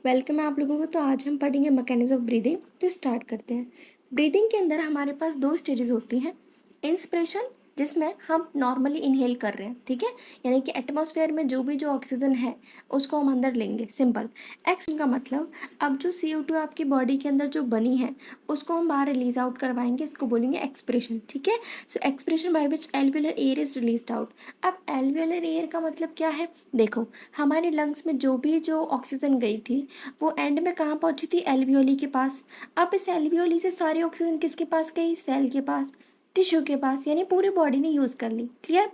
Welcome है आप लोगों को। तो आज हम पढ़ेंगे मैकेनिज्म ऑफ ब्रीदिंग। तो स्टार्ट करते हैं। ब्रीदिंग के अंदर हमारे पास दो स्टेजेस होती हैं। इंस्पिरेशन, जिसमें हम नॉर्मली इनहेल कर रहे हैं, ठीक है, यानी कि एटमॉस्फेयर में जो ऑक्सीजन है उसको हम अंदर लेंगे, सिंपल। एक्सपेंशन का मतलब अब जो CO2 आपकी बॉडी के अंदर जो बनी है उसको हम बाहर रिलीज आउट करवाएंगे, इसको बोलेंगे एक्सप्रेशन, ठीक है। सो expression by which alveolar air is released out. अब एल्वियोलर एयर का मतलब क्या है, देखो हमारे लंग्स में जो ऑक्सीजन गई थी वो एंड में कहाँ पहुंची थी, एल्वियोली के पास। अब इस एल्वियोली से सारी ऑक्सीजन किसके पास गई, सेल के पास, टिश्यू के पास, यानी पूरी बॉडी ने यूज़ कर ली। क्लियर।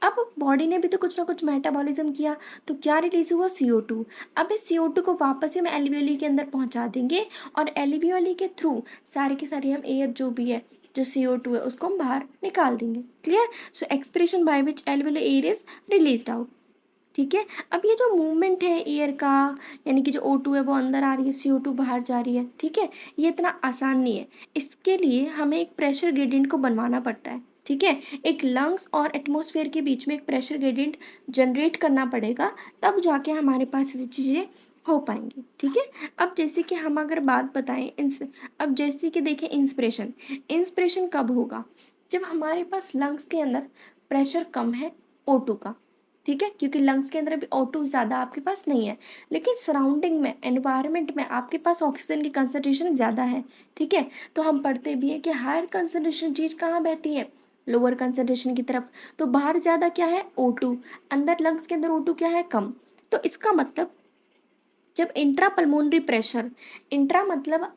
अब बॉडी ने भी तो कुछ ना कुछ मेटाबॉलिज्म किया, तो क्या रिलीज हुआ, CO2। अब इस CO2 को वापस से हम एल्वियोली के अंदर पहुंचा देंगे और एल्वियोली के थ्रू सारे के सारे हम एयर जो भी है, जो CO2 है, उसको हम बाहर निकाल देंगे। Clear. So expression by which alveolar air is released out, ठीक है। अब ये जो मूवमेंट है एयर का, यानी कि जो O2 है वो अंदर आ रही है, CO2 बाहर जा रही है, ठीक है, ये इतना आसान नहीं है। इसके लिए हमें एक प्रेशर ग्रेडियंट को बनवाना पड़ता है, ठीक है। एक लंग्स और एटमॉस्फेयर के बीच में एक प्रेशर ग्रेडियंट जनरेट करना पड़ेगा, तब जाके हमारे पास ऐसी चीज़ें हो पाएंगी, ठीक है। अब जैसे कि हम अगर बात बताएं अब जैसे कि देखें इंस्पिरेशन, इंस्पिरेशन कब होगा, जब हमारे पास लंग्स के अंदर प्रेशर कम है O2 का, ठीक है, क्योंकि लंग्स के अंदर अभी O2 ज़्यादा आपके पास नहीं है, लेकिन सराउंडिंग में, एनवायरनमेंट में आपके पास ऑक्सीजन की कंसनट्रेशन ज़्यादा है, ठीक है। तो हम पढ़ते भी हैं कि हायर कंसनट्रेशन चीज़ कहाँ बहती है, लोअर कंसनट्रेशन की तरफ। तो बाहर ज़्यादा क्या है, O2, अंदर लंग्स के अंदर O2 क्या है, कम। तो इसका मतलब जब इंट्रा पल्मोनरी प्रेशर, इंट्रा मतलब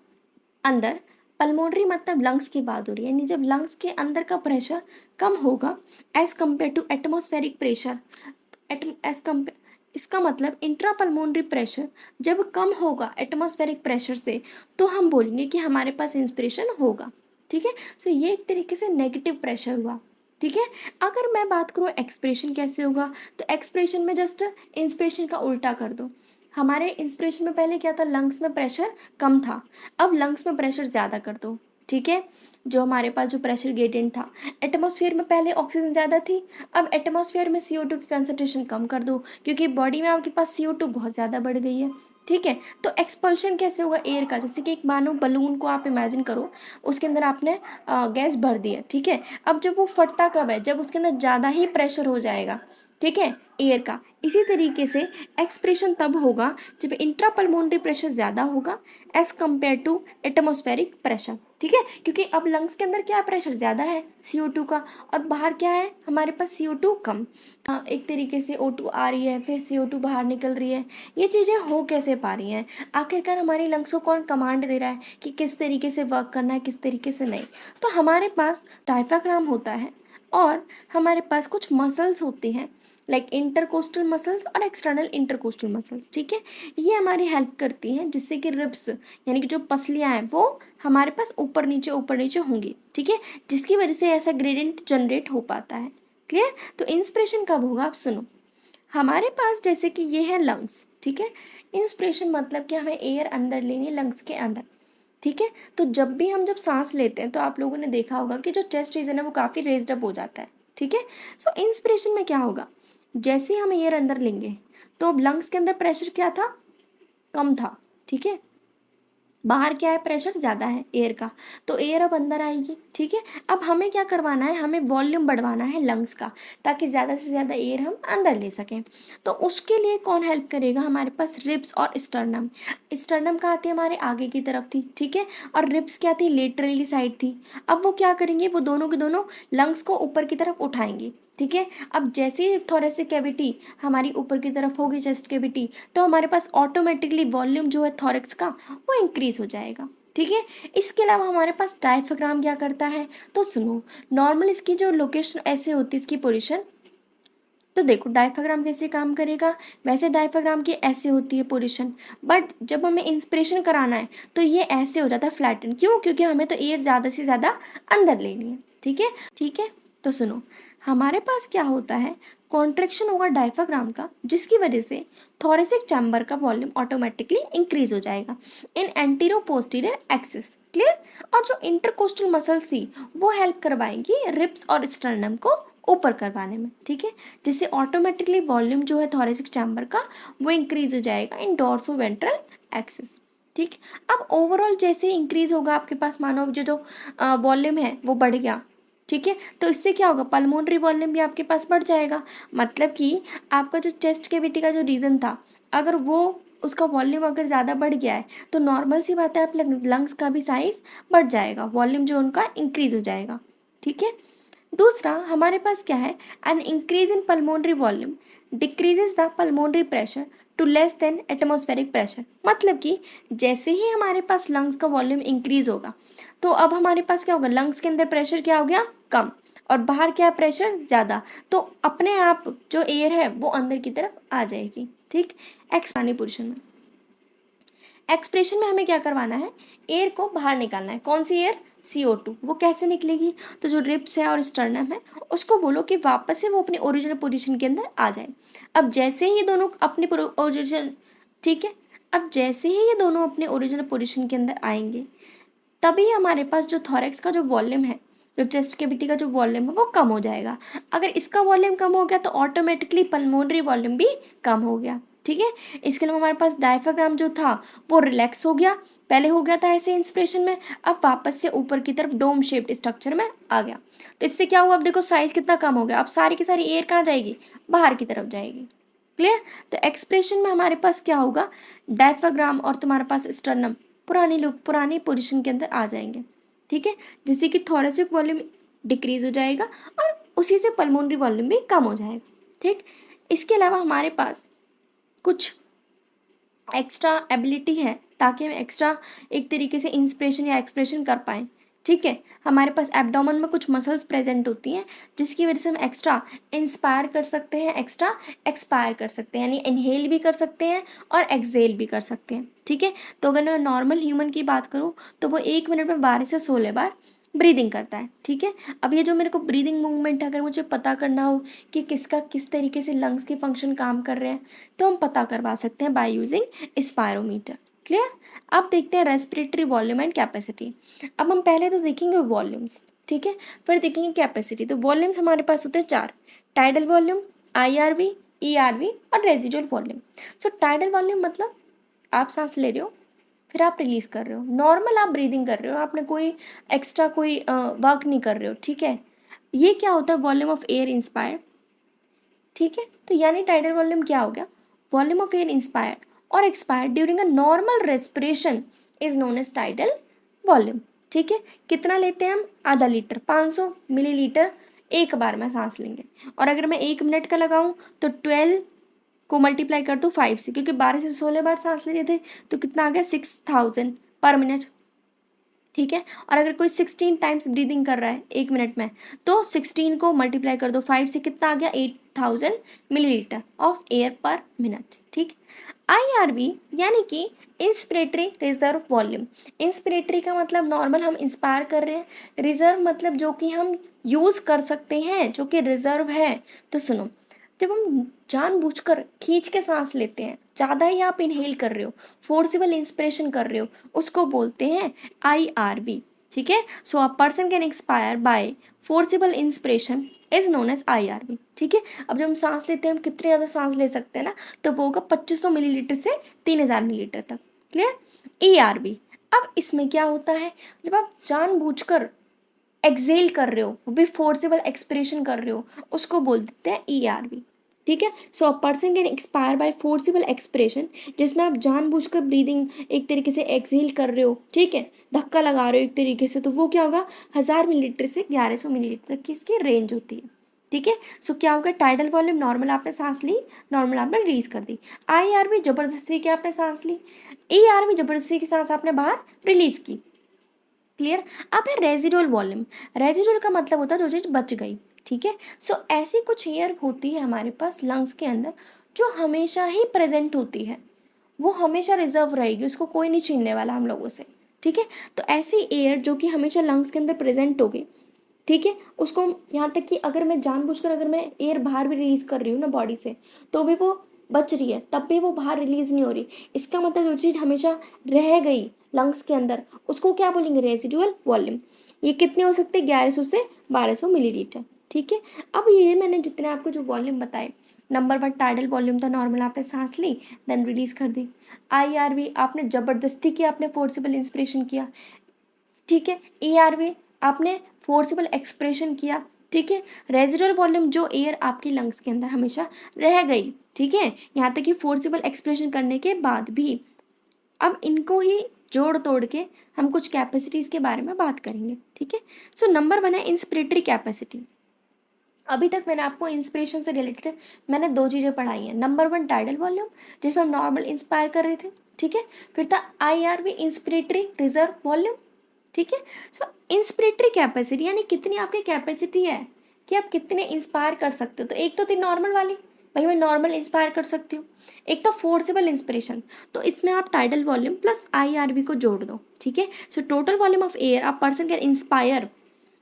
अंदर, पल्मोनरी मतलब लंग्स की बात हो रही है, यानी जब लंग्स के अंदर का प्रेशर कम होगा as compare to atmospheric pressure, इसका मतलब इंट्रा पल्मोनरी प्रेशर जब कम होगा एटमॉस्फेरिक प्रेशर से, तो हम बोलेंगे कि हमारे पास इंस्पिरेशन होगा, ठीक है। तो ये एक तरीके से नेगेटिव प्रेशर हुआ, ठीक है। अगर मैं बात करूँ एक्सप्रेशन कैसे होगा, तो एक्सप्रेशन में जस्ट इंस्पिरेशन का उल्टा कर दो। हमारे इंस्पिरेशन में पहले क्या था, लंग्स में प्रेशर कम था, अब लंग्स में प्रेशर ज़्यादा कर दो, ठीक है। जो हमारे पास जो प्रेशर ग्रेडियंट था, एटमॉस्फेयर में पहले ऑक्सीजन ज़्यादा थी, अब एटमॉस्फेयर में CO2 की कंसनट्रेशन कम कर दो, क्योंकि बॉडी में आपके पास CO2 बहुत ज़्यादा बढ़ गई है, ठीक है। तो एक्सपल्शन कैसे होगा एयर का, जैसे कि एक मानो बलून को आप इमेजिन करो, उसके अंदर आपने गैस भर दी है, ठीक है। अब जब वो फटता कब है, जब उसके अंदर ज़्यादा ही प्रेशर हो जाएगा, ठीक है, एयर का। इसी तरीके से एक्सप्रेशन तब होगा जब इंट्रा पल्मोनरी प्रेशर ज़्यादा होगा as compare to atmospheric pressure, ठीक है, क्योंकि अब लंग्स के अंदर क्या प्रेशर ज़्यादा है CO2 का, और बाहर क्या है हमारे पास CO2 कम। एक तरीके से O2 आ रही है, फिर CO2 बाहर निकल रही है, ये चीज़ें हो कैसे पा रही हैं, आखिरकार हमारी लंग्स को कौन कमांड दे रहा है कि किस तरीके से वर्क करना है, किस तरीके से नहीं। तो हमारे पास डायफ्राम होता है और हमारे पास कुछ मसल्स होती हैं, लाइक इंटरकोस्टल मसल्स और एक्सटर्नल इंटरकोस्टल मसल्स, ठीक है। ये हमारी हेल्प करती हैं जिससे कि रिब्स, यानी कि जो पसलियाँ हैं वो हमारे पास ऊपर नीचे होंगी, ठीक है, जिसकी वजह से ऐसा ग्रेडियंट जनरेट हो पाता है। क्लियर। तो इंस्पिरेशन कब होगा, आप सुनो। हमारे पास जैसे कि ये है लंग्स, ठीक है, इंस्पिरेशन मतलब कि हमें एयर अंदर लेनी है लंग्स के अंदर, ठीक है। तो जब सांस लेते हैं तो आप लोगों ने देखा होगा कि जो चेस्ट रीजन है वो काफ़ी रेज्ड अप हो जाता है, ठीक है। सो इंस्पिरेशन में क्या होगा, जैसे ही हम एयर अंदर लेंगे तो अब लंग्स के अंदर प्रेशर क्या था, कम था, ठीक है, बाहर क्या है, प्रेशर ज़्यादा है एयर का, तो एयर अब अंदर आएगी, ठीक है। अब हमें क्या करवाना है, हमें वॉल्यूम बढ़वाना है लंग्स का, ताकि ज़्यादा से ज़्यादा एयर हम अंदर ले सकें। तो उसके लिए कौन हेल्प करेगा, हमारे पास रिब्स और स्टर्नम। स्टर्नम कहाँ थी, हमारे आगे की तरफ थी, ठीक है, और रिब्स क्या थी, लेटरली साइड थी। अब वो क्या करेंगे, वो दोनों के दोनों लंग्स को ऊपर की तरफ उठाएंगे, ठीक है। अब जैसे ही थोरेसिक कैविटी हमारी ऊपर की तरफ होगी, चेस्ट कैविटी, तो हमारे पास ऑटोमेटिकली वॉल्यूम जो है थोरेक्स का वो इंक्रीज हो जाएगा, ठीक है। इसके अलावा हमारे पास डायफ्राम क्या करता है, तो सुनो, नॉर्मल इसकी जो लोकेशन ऐसे होती है, इसकी पोजीशन, तो देखो डायफ्राम कैसे काम करेगा, वैसे डायफ्राम की ऐसे होती है पोजीशन, बट जब हमें इंस्पिरेशन कराना है तो ये ऐसे हो जाता है फ्लैटन, क्यों, क्योंकि हमें तो एयर ज़्यादा से ज़्यादा अंदर लेनी है, ठीक है, ठीक है। तो सुनो, हमारे पास क्या होता है, कॉन्ट्रैक्शन होगा डायफ्राम का, जिसकी वजह से थोरेसिक चैम्बर का वॉल्यूम ऑटोमेटिकली इंक्रीज हो जाएगा इन एंटीरो पोस्टीरियर एक्सिस। क्लियर। और जो इंटरकोस्टल मसल्स थी वो हेल्प करवाएंगी रिब्स और स्टर्नम को ऊपर करवाने में, ठीक है, जिससे ऑटोमेटिकली वॉल्यूम जो है थोरेसिक चैम्बर का वो इंक्रीज हो जाएगा इन डोर्सो वेंट्रल एक्सिस। ठीक, अब ओवरऑल जैसे इंक्रीज होगा आपके पास, मानो जो वॉल्यूम है वो बढ़ गया, ठीक है, तो इससे क्या होगा, पल्मोनरी वॉल्यूम भी आपके पास बढ़ जाएगा। मतलब कि आपका जो चेस्ट कैविटी का जो रीजन था, अगर वो उसका वॉल्यूम अगर ज़्यादा बढ़ गया है तो नॉर्मल सी बात है आप लंग्स का भी साइज बढ़ जाएगा, वॉल्यूम जो उनका इंक्रीज हो जाएगा। ठीक है, दूसरा हमारे पास क्या है, an increase in pulmonary volume decreases the pulmonary pressure to less than atmospheric pressure. मतलब कि जैसे ही हमारे पास लंग्स का वॉल्यूम इंक्रीज होगा तो अब हमारे पास क्या होगा, लंग्स के अंदर प्रेशर क्या हो गया, कम, और बाहर क्या है, प्रेशर ज़्यादा, तो अपने आप जो एयर है वो अंदर की तरफ आ जाएगी। ठीक, एक्सपानी पोजिशन में, एक्सप्रेशन में हमें क्या करवाना है, एयर को बाहर निकालना है। कौन सी एयर, CO2। वो कैसे निकलेगी, तो जो रिब्स है और स्टर्नम है उसको बोलो कि वापस से वो अपनी ओरिजिनल पोजीशन के अंदर आ जाए। अब जैसे ही ये दोनों अपनी ओरिजिनल, ठीक है, अब जैसे ही ये दोनों अपने ओरिजिनल पोजीशन के अंदर आएंगे तभी हमारे पास जो थॉरेक्स का जो वॉल्यूम है, जो चेस्ट कैविटी का जो वॉल्यूम है वो कम हो जाएगा। अगर इसका वॉल्यूम कम हो गया तो ऑटोमेटिकली पल्मोनरी वॉल्यूम भी कम हो गया। ठीक है, इसके लिए हमारे पास डायफ्राम जो था वो रिलैक्स हो गया, पहले हो गया था ऐसे इंस्पिरेशन में, अब वापस से ऊपर की तरफ डोम शेप्ड स्ट्रक्चर में आ गया। तो इससे क्या हुआ, अब देखो साइज कितना कम हो गया, अब सारी की सारी एयर कहाँ जाएगी, बाहर की तरफ जाएगी। क्लियर, तो एक्सप्रेशन में हमारे पास क्या होगा, डायफ्राम और तुम्हारे पास स्टर्नम पुरानी पोजीशन के अंदर आ जाएंगे। ठीक है, जिससे कि थोरेसिक वॉल्यूम डिक्रीज हो जाएगा और उसी से पल्मोनरी वॉल्यूम भी कम हो जाएगा। ठीक, इसके अलावा हमारे पास कुछ एक्स्ट्रा एबिलिटी है ताकि हम एक्स्ट्रा एक तरीके से इंस्पिरेशन या एक्सप्रेशन कर पाएँ। ठीक है, हमारे पास एब्डोमेन में कुछ मसल्स प्रेजेंट होती हैं जिसकी वजह से हम एक्स्ट्रा इंस्पायर कर सकते हैं, एक्स्ट्रा एक्सपायर कर सकते हैं, यानी इनहेल भी कर सकते हैं और एक्सहेल भी कर सकते हैं। ठीक है, तो अगर मैं नॉर्मल ह्यूमन की बात करूँ तो वो 1 मिनट में 12 से 16 बार ब्रीदिंग करता है। ठीक है, अब ये जो मेरे को ब्रीदिंग मूवमेंट है, अगर मुझे पता करना हो कि किसका किस तरीके से लंग्स के फंक्शन काम कर रहे हैं तो हम पता करवा सकते हैं बाय यूजिंग स्पायरोमीटर। क्लियर, अब देखते हैं रेस्पिरेटरी वॉल्यूम एंड कैपेसिटी। अब हम पहले तो देखेंगे वॉल्यूम्स, ठीक है, फिर देखेंगे कैपेसिटी। तो वॉल्यूम्स हमारे पास होते हैं 4, टाइडल वॉल्यूम, IRV, ERV और रेजिडुअल वॉल्यूम। सो टाइडल वॉल्यूम मतलब आप सांस ले रहे हो फिर आप रिलीज कर रहे हो, नॉर्मल आप ब्रीदिंग कर रहे हो, आपने कोई एक्स्ट्रा कोई वर्क नहीं कर रहे हो। ठीक है, ये क्या होता है, वॉल्यूम ऑफ एयर इंस्पायर्ड। ठीक है, तो यानी टाइडल वॉल्यूम क्या हो गया, वॉल्यूम ऑफ एयर इंस्पायर्ड और expired during a normal respiration is known as tidal volume. ठीक है, कितना लेते हैं हम, आधा लीटर, 500 मिलीलीटर एक बार में सांस लेंगे, और अगर मैं 1 मिनट का लगाऊं तो 12 को मल्टीप्लाई कर दो 5 से, क्योंकि 12 से 16 बार सांस ले रहे थे तो कितना आ गया, 6000 पर मिनट। ठीक है, और अगर कोई 16 टाइम्स ब्रीदिंग कर रहा है 1 मिनट में तो 16 को मल्टीप्लाई कर दो 5 से, कितना आ गया, 8000 मिलीलीटर ऑफ एयर पर मिनट। ठीक, IRV यानी कि इंस्पिरेटरी रिजर्व वॉल्यूम। इंस्पिरेटरी का मतलब नॉर्मल हम इंस्पायर कर रहे हैं, रिजर्व मतलब जो कि हम यूज़ कर सकते हैं, जो कि रिजर्व है। तो सुनो, जब हम जानबूझकर खींच के सांस लेते हैं, ज़्यादा ही आप इनहेल कर रहे हो, फोर्सिबल इंस्पिरेशन कर रहे हो, उसको बोलते हैं IRV। ठीक है, so a person can expire by forcible inspiration is known as IRV। ठीक है, अब जब हम सांस लेते हैं हम कितने ज़्यादा सांस ले सकते हैं ना, तो वो होगा 2500 मिलीलीटर से 3000 मिलीलीटर तक। क्लियर, ERV, अब इसमें क्या होता है, जब आप जानबूझकर एक्सेल कर रहे हो, वो भी फोर्सिबल एक्सपिरेशन कर रहे हो, उसको बोल देते हैं ERV। ठीक है, so a person can expire by forcible expiration, जिसमें आप जानबूझकर ब्रीदिंग एक तरीके से एक्सेल कर रहे हो, ठीक है, धक्का लगा रहे हो एक तरीके से, तो वो क्या होगा, 1000 मिलीलीटर से 1100 मिलीलीटर तक की इसकी रेंज होती है। ठीक है, सो क्या होगा, टाइडल वॉल्यूम नॉर्मल आपने सांस ली, नॉर्मल आपने रिलीज कर दी, IRV जबरदस्ती की आपने सांस ली, ERV जबरदस्ती की सांस आपने बाहर रिलीज की। क्लियर, अब है रेजिडुअल वॉल्यूम। रेजिडुअल का मतलब होता है जो चीज़ बच गई। ठीक है, सो ऐसी कुछ एयर होती है हमारे पास लंग्स के अंदर जो हमेशा ही प्रेजेंट होती है, वो हमेशा रिजर्व रहेगी, उसको कोई नहीं छीनने वाला हम लोगों से। ठीक है, तो ऐसी एयर जो कि हमेशा लंग्स के अंदर प्रेजेंट होगी, ठीक है, उसको यहाँ तक कि अगर मैं जानबूझकर अगर मैं एयर बाहर भी रिलीज कर रही हूँ ना बॉडी से, तो भी वो बच रही है, तब भी वो बाहर रिलीज नहीं हो रही। इसका मतलब जो चीज़ हमेशा रह गई लंग्स के अंदर उसको क्या बोलेंगे, रेजिडुअल वॉल्यूम। ये कितने हो सकते हैं, 1100 से 1200 मिलीलीटर। ठीक है। अब ये मैंने जितने आपको जो वॉल्यूम बताए, नंबर 1 टाइडल वॉल्यूम था, नॉर्मल आपने सांस ली देन रिलीज कर दी। IRV आपने ज़बरदस्ती किया, आपने फोर्सिबल इंस्पिरेशन किया, ठीक है। ERV आपने फोर्सिबल एक्सप्रेशन किया, ठीक है। रेजिडुअल वॉल्यूम जो एयर आपकी लंग्स के अंदर हमेशा रह गई, ठीक है, यहाँ तक कि फोर्सिबल एक्सप्रेशन करने के बाद भी। अब इनको ही जोड़ तोड़ के हम कुछ कैपेसिटीज़ के बारे में बात करेंगे, ठीक है। सो नंबर 1 है इंस्पिरेटरी कैपेसिटी। अभी तक मैंने आपको इंस्पिरेशन से रिलेटेड मैंने 2 चीज़ें पढ़ाई हैं। नंबर 1 टाइडल वॉल्यूम जिसमें हम नॉर्मल इंस्पायर कर रहे थे, ठीक है। फिर था IRV इंस्पिरेटरी रिजर्व वॉल्यूम, ठीक है। सो इंस्पिरेटरी कैपेसिटी यानी कितनी आपकी कैपेसिटी है कि आप कितने इंस्पायर कर सकते हो। तो एक तो थी नॉर्मल वाली, भाई मैं नॉर्मल इंस्पायर कर सकती हूँ। एक तो फोर्सिबल इंस्पिरेशन, तो इसमें आप टाइडल वॉल्यूम प्लस IRV को जोड़ दो, ठीक है। So total volume of air a person can inspire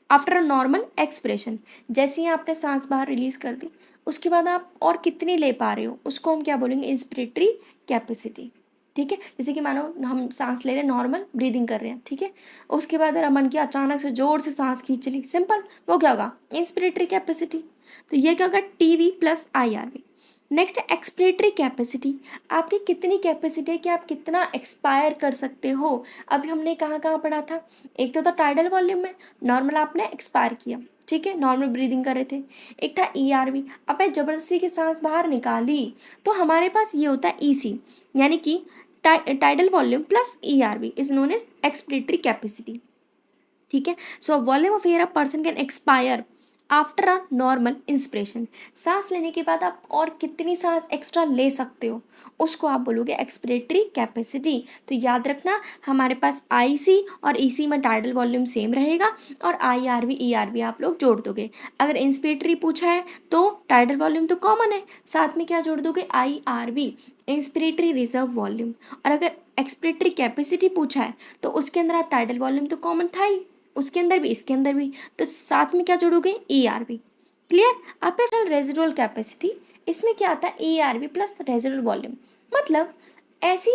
after a normal expression. जैसे ही आपने सांस बाहर रिलीज कर दी, उसके बाद आप और कितनी ले पा रहे हो उसको हम क्या बोलेंगे, इंस्पिरेटरी कैपेसिटी, ठीक है। जैसे कि मानो हम सांस ले रहे हैं, नॉर्मल ब्रीदिंग कर रहे हैं, ठीक है। उसके बाद अगर मन किया अचानक से जोर से सांस खींच ली, सिंपल, वो क्या होगा, इंस्पिरेटरी कैपेसिटी। तो ये क्या होगा, TV plus IRV। Next expiratory capacity, आपकी कितनी कैपेसिटी है कि आप कितना एक्सपायर कर सकते हो। अभी हमने कहाँ कहाँ पढ़ा था, एक तो था टाइडल वॉल्यूम में, नॉर्मल आपने एक्सपायर किया, ठीक है, नॉर्मल ब्रीदिंग कर रहे थे। एक था ERV, आपने ज़बरदस्ती की सांस बाहर निकाली, तो हमारे पास ये होता है EC, यानी कि tidal volume plus ERV is known as expiratory capacity, ठीक है। So volume of air a person can expire after a normal inspiration. सांस लेने के बाद आप और कितनी सांस एक्स्ट्रा ले सकते हो उसको आप बोलोगे एक्सपिरेटरी कैपेसिटी। तो याद रखना हमारे पास IC और EC में टाइडल वॉल्यूम सेम रहेगा और IRV ERV आप लोग जोड़ दोगे। अगर इंस्पिरेटरी पूछा है तो टाइडल वॉल्यूम तो कॉमन है, साथ में क्या जोड़ दोगे, IRV इंस्पिरेटरी रिजर्व वॉल्यूम। और अगर एक्सपिरेटरी कैपेसिटी पूछा है तो उसके अंदर आप टाइडल वॉल्यूम तो कॉमन था ही, उसके अंदर भी इसके अंदर भी, तो साथ में क्या जोड़ोगे, ERV। क्लियर। अब फिर रेजिडुअल कैपेसिटी, इसमें क्या आता है, ERV प्लस रेजिडुअल वॉल्यूम। मतलब ऐसी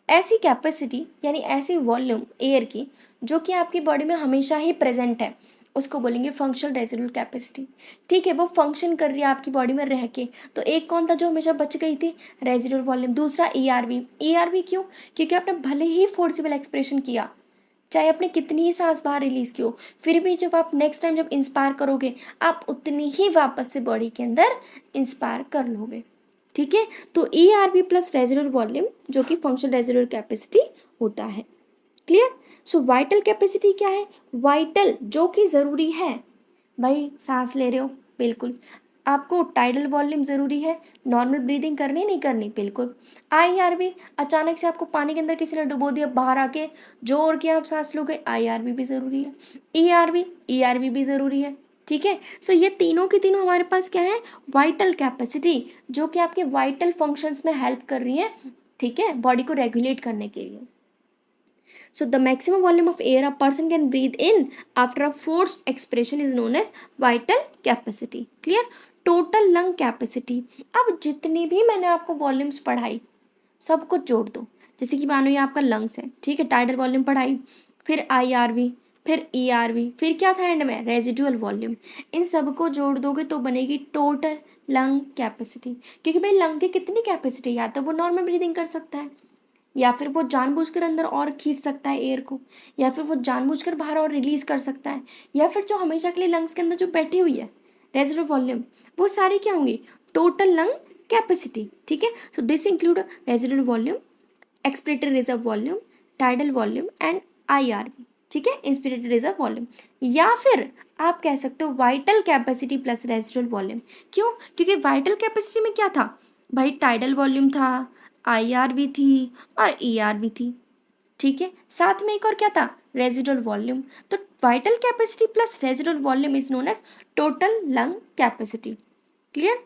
ऐसी कैपेसिटी यानी ऐसी वॉल्यूम एयर की जो कि आपकी बॉडी में हमेशा ही प्रेजेंट है, उसको बोलेंगे फंक्शनल रेजिडुअल कैपेसिटी, ठीक है। वो फंक्शन कर रही है आपकी बॉडी में रह के। तो एक कौन था जो हमेशा बच गई थी, रेजिडुअल वॉल्यूम। दूसरा ERV क्यों, क्योंकि आपने भले ही फोर्सिबल एक्सप्रेशन किया, चाहे आपने कितनी ही सांस बाहर रिलीज की हो, फिर भी जब आप नेक्स्ट टाइम जब इंस्पायर करोगे आप उतनी ही वापस से बॉडी के अंदर इंस्पायर कर लोगे, ठीक है। तो ERV प्लस रेजिडुअल वॉल्यूम जो कि फंक्शनल रेजिडुअल कैपेसिटी होता है। क्लियर। सो वाइटल कैपेसिटी क्या है, वाइटल जो कि ज़रूरी है, भाई सांस ले रहे हो, बिल्कुल आपको टाइडल वॉल्यूम ज़रूरी है, नॉर्मल ब्रीदिंग करनी नहीं करनी, बिल्कुल। IRV अचानक से आपको पानी के अंदर किसी ने डुबो दिया, बाहर आके जोर के आप सांस लोगे, IRV भी ज़रूरी है। ERV भी ज़रूरी है, ठीक है। सो ये तीनों की तीनों हमारे पास क्या है, वाइटल कैपेसिटी, जो कि आपके वाइटल फंक्शंस में हेल्प कर रही है, ठीक है, बॉडी को रेगुलेट करने के लिए। So the maximum volume of air a person can breathe in after a forced expiration is known as vital capacity. Clear? Total lung capacity, अब जितनी भी मैंने आपको वॉल्यूम्स पढ़ाई सब कुछ जोड़ दो। जैसे कि मानो ये आपका लंग्स है, ठीक है, टाइडल वॉल्यूम पढ़ाई, फिर IRV, फिर ERV, फिर क्या था एंड में, रेजिडुअल वॉल्यूम। इन सबको जोड़ दोगे तो बनेगी टोटल लंग कैपेसिटी। क्योंकि भाई लंग की कितनी कैपेसिटी, या तो वो नॉर्मल ब्रीदिंग कर सकता है, या फिर वो जानबूझकर अंदर और खींच सकता है एयर को, या फिर वो जानबूझकर बाहर और रिलीज कर सकता है, या फिर जो हमेशा के लिए लंग्स के अंदर जो बैठी हुई है रेजर्व वॉल्यूम, वो सारी क्या होंगी, टोटल लंग कैपेसिटी, ठीक है। So this include residual volume, expiratory reserve volume, tidal volume and IRV, ठीक है, इंस्पिरेटरी रिजर्व वॉल्यूम। या फिर आप कह सकते हो vital capacity plus residual volume. क्यों, क्योंकि वाइटल कैपेसिटी में क्या था भाई, टाइडल वॉल्यूम था, IRV थी और ERV थी, ठीक है, साथ में एक और क्या था, रेजिडुअल वॉल्यूम। तो vital capacity plus residual volume is known as total lung capacity. Clear.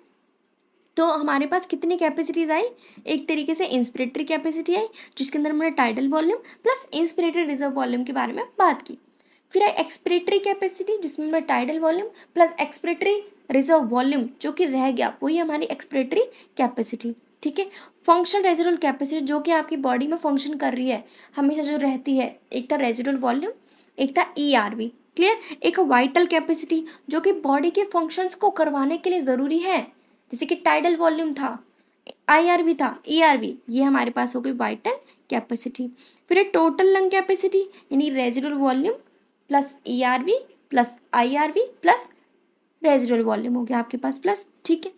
तो हमारे पास कितनी कैपेसिटीज आई, एक तरीके से इंस्पिरेटरी कैपेसिटी आई जिसके अंदर हमने tidal volume plus inspiratory reserve volume के बारे में बात की। फिर आई एक्सपिरेटरी कैपेसिटी जिसमें हमने tidal volume plus expiratory reserve volume जो कि रह गया वही हमारी एक्सपिरेटरी कैपेसिटी, ठीक है। फंक्शनल रेजिडुअल कैपेसिटी जो कि आपकी बॉडी में फंक्शन कर रही है हमेशा जो रहती है, एक था रेजिडुअल वॉल्यूम, एक था ERV। क्लियर। एक वाइटल कैपेसिटी जो कि बॉडी के फंक्शंस को करवाने के लिए ज़रूरी है, जैसे कि टाइडल वॉल्यूम था, IRV था, ERV, ये हमारे पास हो गई वाइटल कैपेसिटी। फिर टोटल लंग कैपेसिटी यानी residual volume plus ERV plus IRV plus residual volume हो गया आपके पास प्लस, ठीक है।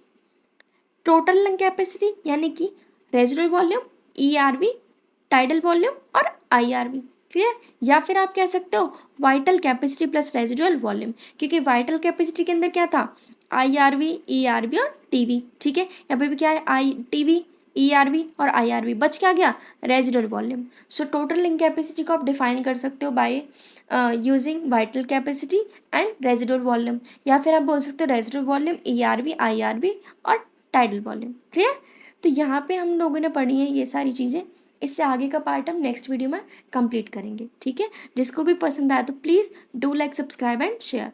टोटल लंग कैपेसिटी यानी कि residual volume, ERV, tidal volume और IRV, क्लियर। या फिर आप कह सकते हो vital capacity plus residual volume, क्योंकि वाइटल कैपेसिटी के अंदर क्या था, IRV, ERV और TV, ठीक है। यहाँ पे भी क्या है, TV, ERV और IRV, बच क्या गया, residual volume. So total link capacity को आप डिफाइन कर सकते हो by using vital capacity and residual volume, या फिर आप बोल सकते हो रेजिडुअल वॉल्यूम, ERV, IRV और टाइडल वॉल्यूम, क्लियर। तो यहाँ पे हम लोगों ने पढ़ी है ये सारी चीज़ें। इससे आगे का पार्ट हम नेक्स्ट वीडियो में कंप्लीट करेंगे, ठीक है। जिसको भी पसंद आया तो please do like, subscribe and share.